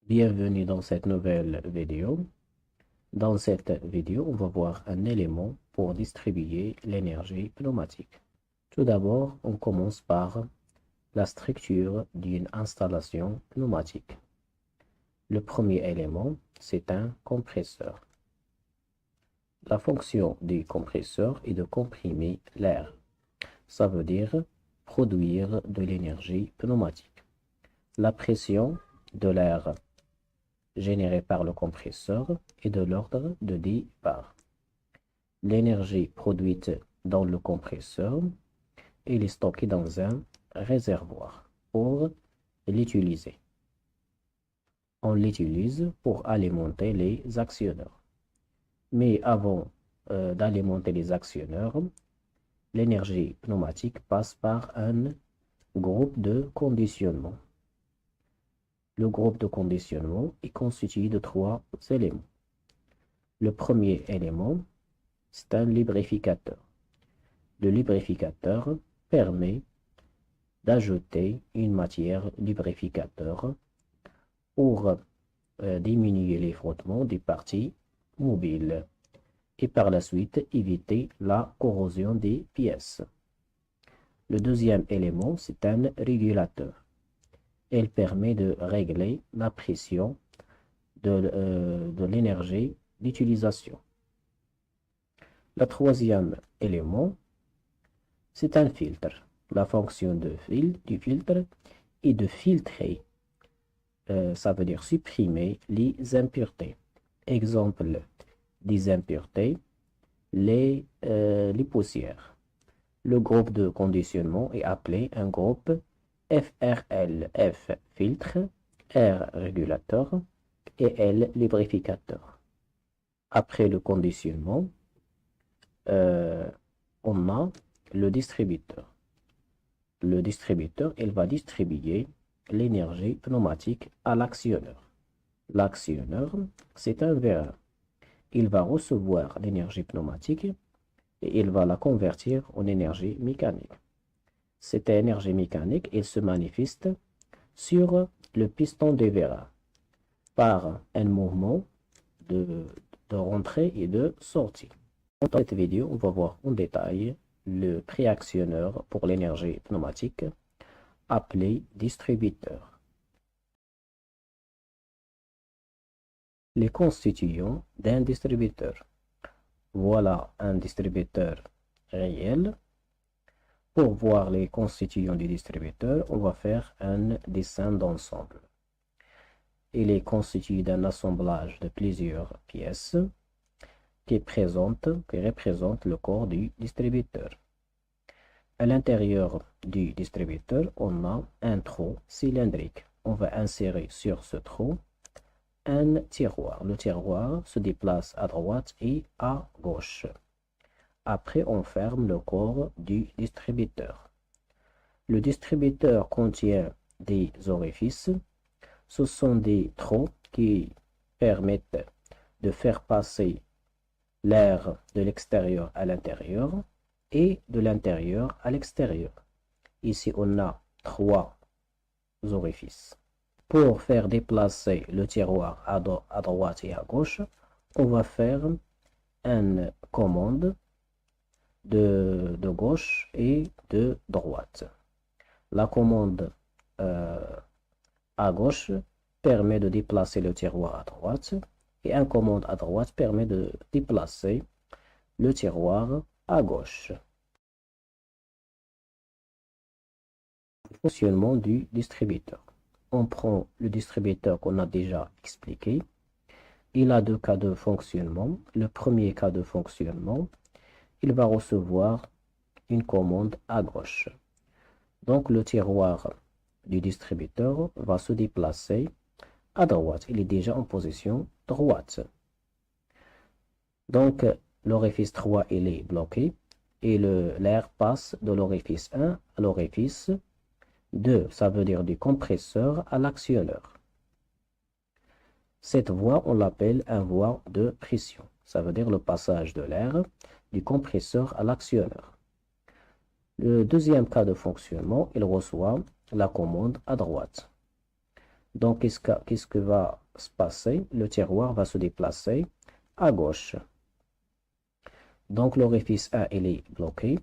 Bienvenue dans cette nouvelle vidéo. Dans cette vidéo, on va voir un élément pour distribuer l'énergie pneumatique. Tout d'abord, on commence par la structure d'une installation pneumatique. Le premier élément, c'est un compresseur. La fonction du compresseur est de comprimer l'air. Ça veut dire produire de l'énergie pneumatique. La pression de l'air générée par le compresseur est de l'ordre de 10 bars. L'énergie produite dans le compresseur est stockée dans un réservoir pour l'utiliser. On l'utilise pour alimenter les actionneurs. Mais avant d'alimenter les actionneurs, l'énergie pneumatique passe par un groupe de conditionnement. Le groupe de conditionnement est constitué de 3 éléments. Le premier élément, c'est un lubrificateur. Le lubrificateur permet d'ajouter une matière lubrificateur pour diminuer les frottements des parties mobiles et par la suite éviter la corrosion des pièces. Le deuxième élément, c'est un régulateur. Elle permet de régler la pression de l'énergie d'utilisation. Le troisième élément, c'est un filtre. La fonction du filtre est de filtrer, ça veut dire supprimer les impuretés. Exemple des impuretés, les poussières. Le groupe de conditionnement est appelé un groupe FRL. F filtre, R régulateur et L lubrificateur. Après le conditionnement, on a le distributeur. Le distributeur, il va distribuer l'énergie pneumatique à l'actionneur. L'actionneur, c'est un verre. Il va recevoir l'énergie pneumatique et il va la convertir en énergie mécanique. Cette énergie mécanique, elle se manifeste sur le piston des verres par un mouvement de rentrée et de sortie. Dans cette vidéo, on va voir en détail le préactionneur pour l'énergie pneumatique appelé distributeur. Les constituants d'un distributeur. Voilà un distributeur réel. Pour voir les constituants du distributeur, on va faire un dessin d'ensemble. Il est constitué d'un assemblage de plusieurs pièces qui représentent le corps du distributeur. À l'intérieur du distributeur, on a un trou cylindrique. On va insérer sur ce trou un tiroir. Le tiroir se déplace à droite et à gauche. Après, on ferme le corps du distributeur. Le distributeur contient des orifices. Ce sont des trous qui permettent de faire passer l'air de l'extérieur à l'intérieur et de l'intérieur à l'extérieur. Ici, on a 3 orifices. Pour faire déplacer le tiroir à droite et à gauche, on va faire une commande de gauche et de droite. La commande à gauche permet de déplacer le tiroir à droite et une commande à droite permet de déplacer le tiroir à gauche. Fonctionnement du distributeur. On prend le distributeur qu'on a déjà expliqué. Il a 2 cas de fonctionnement. Le premier cas de fonctionnement, il va recevoir une commande à gauche. Donc le tiroir du distributeur va se déplacer à droite. Il est déjà en position droite. Donc l'orifice 3 il est bloqué et l'air passe de l'orifice 1 à l'orifice 2. Ça veut dire du compresseur à l'actionneur. Cette voie, on l'appelle une voie de pression. Ça veut dire le passage de l'air du compresseur à l'actionneur. Le deuxième cas de fonctionnement, il reçoit la commande à droite. Donc, qu'est-ce que va se passer? Le tiroir va se déplacer à gauche. Donc, l'orifice 1, il est bloqué.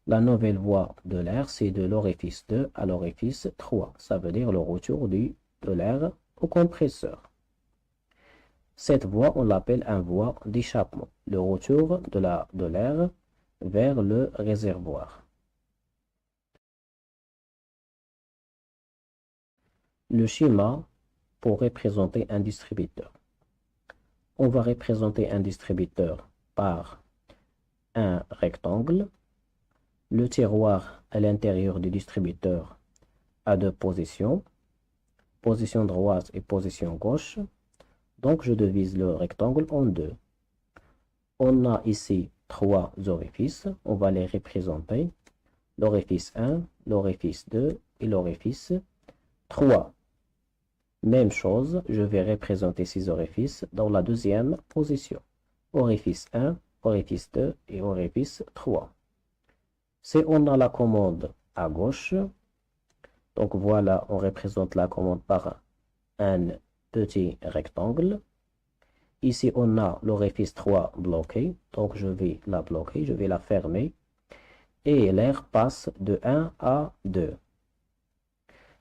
La nouvelle voie de l'air, c'est de l'orifice 2 à l'orifice 3. Ça veut dire le retour de l'air au compresseur. Cette voie, on l'appelle une voie d'échappement. Le retour de l'air vers le réservoir. Le schéma pour représenter un distributeur. On va représenter un distributeur par un rectangle. Le tiroir à l'intérieur du distributeur a deux positions, position droite et position gauche. Donc, je divise le rectangle en deux. On a ici trois orifices. On va les représenter. L'orifice 1, l'orifice 2 et l'orifice 3. Même chose, je vais représenter ces orifices dans la deuxième position. Orifice 1, orifice 2 et orifice 3. Si on a la commande à gauche, donc voilà, on représente la commande par un petit rectangle. Ici, on a l'orifice 3 bloqué, donc je vais la bloquer, je vais la fermer. Et l'air passe de 1 à 2.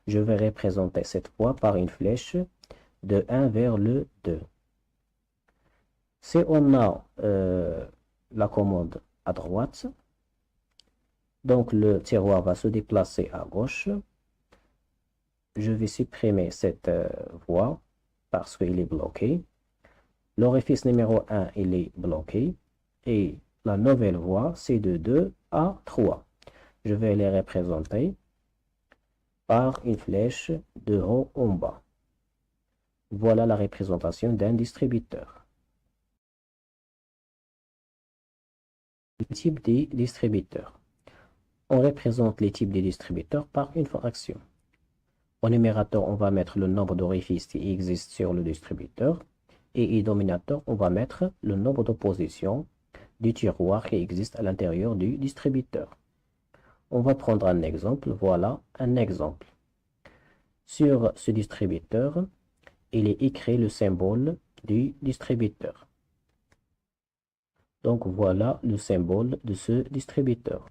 Je vais représenter cette voie par une flèche de 1 vers le 2. Si on a la commande à droite, donc le tiroir va se déplacer à gauche. Je vais supprimer cette voie parce qu'il est bloqué. L'orifice numéro 1, il est bloqué. Et la nouvelle voie, c'est de 2 à 3. Je vais les représenter par une flèche de haut en bas. Voilà la représentation d'un distributeur. Le type des distributeurs. On représente les types des distributeurs par une fraction. Au numérateur, on va mettre le nombre d'orifices qui existent sur le distributeur. Et au dénominateur, on va mettre le nombre de positions du tiroir qui existe à l'intérieur du distributeur. On va prendre un exemple. Voilà un exemple. Sur ce distributeur, il est écrit le symbole du distributeur. Donc voilà le symbole de ce distributeur.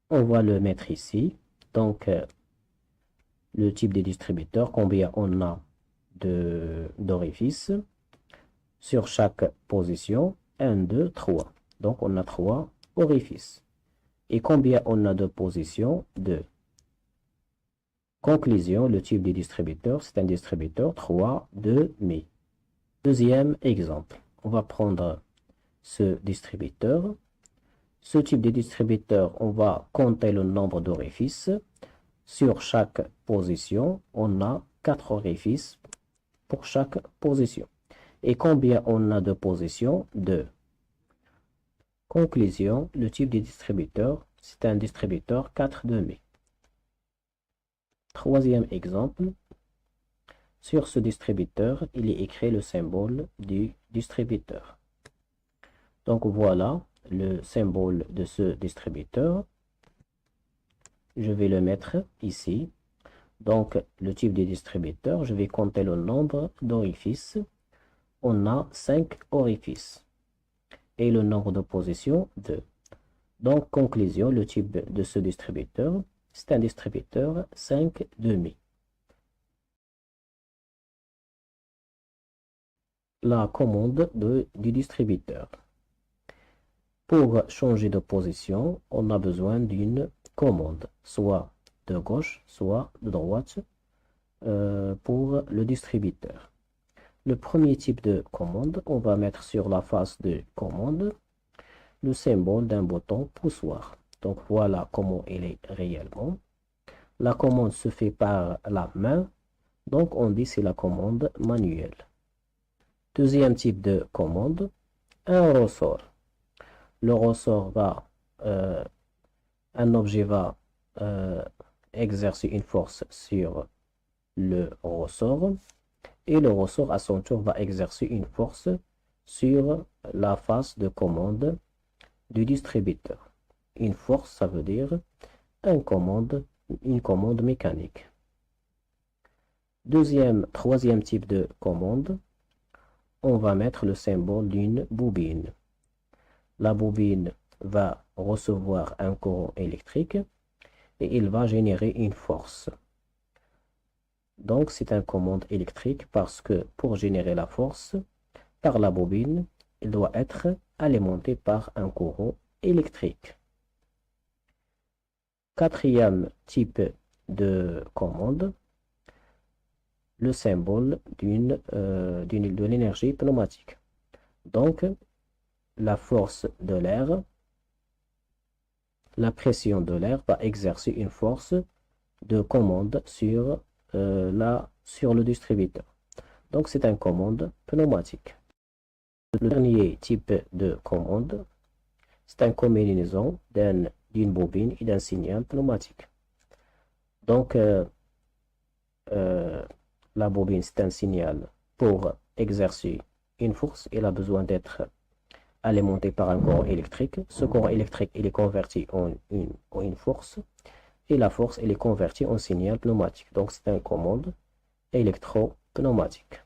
On va le mettre ici. Donc le type de distributeur, combien on a d'orifices sur chaque position, 1, 2, 3. Donc on a 3 orifices. Et combien on a de positions? 2. Conclusion, le type de distributeur, c'est un distributeur 3,5. Deuxième exemple, on va prendre ce distributeur. Ce type de distributeur, on va compter le nombre d'orifices. Sur chaque position, on a 4 orifices pour chaque position. Et combien on a de positions? 2. Conclusion, le type de distributeur, c'est un distributeur 4,5. Troisième exemple, sur ce distributeur, il est écrit le symbole du distributeur. Donc voilà le symbole de ce distributeur. Je vais le mettre ici. Donc le type de distributeur, je vais compter le nombre d'orifices. On a 5 orifices. Et le nombre de positions, 2. Donc conclusion, le type de ce distributeur, c'est un distributeur 5,5. La commande du distributeur. Pour changer de position, on a besoin d'une commande, soit de gauche, soit de droite, pour le distributeur. Le premier type de commande, on va mettre sur la face de commande le symbole d'un bouton poussoir. Donc voilà comment il est réellement. La commande se fait par la main, donc on dit c'est la commande manuelle. Deuxième type de commande, un ressort. Le ressort va, un objet va exercer une force sur le ressort et le ressort à son tour va exercer une force sur la face de commande du distributeur. Une force, ça veut dire une commande mécanique. Troisième type de commande, on va mettre le symbole d'une bobine. La bobine va recevoir un courant électrique et il va générer une force. Donc, c'est une commande électrique parce que pour générer la force par la bobine, il doit être alimenté par un courant électrique. Quatrième type de commande, le symbole de l'énergie pneumatique. Donc, la force de l'air, la pression de l'air va exercer une force de commande sur le distributeur. Donc, c'est une commande pneumatique. Le dernier type de commande, c'est une combinaison d'une bobine et d'un signal pneumatique. Donc, la bobine, c'est un signal pour exercer une force. Il a besoin d'être alimenté par un courant électrique. Ce courant électrique, il est converti en une force. Et la force, elle est convertie en signal pneumatique. Donc, c'est une commande électro-pneumatique.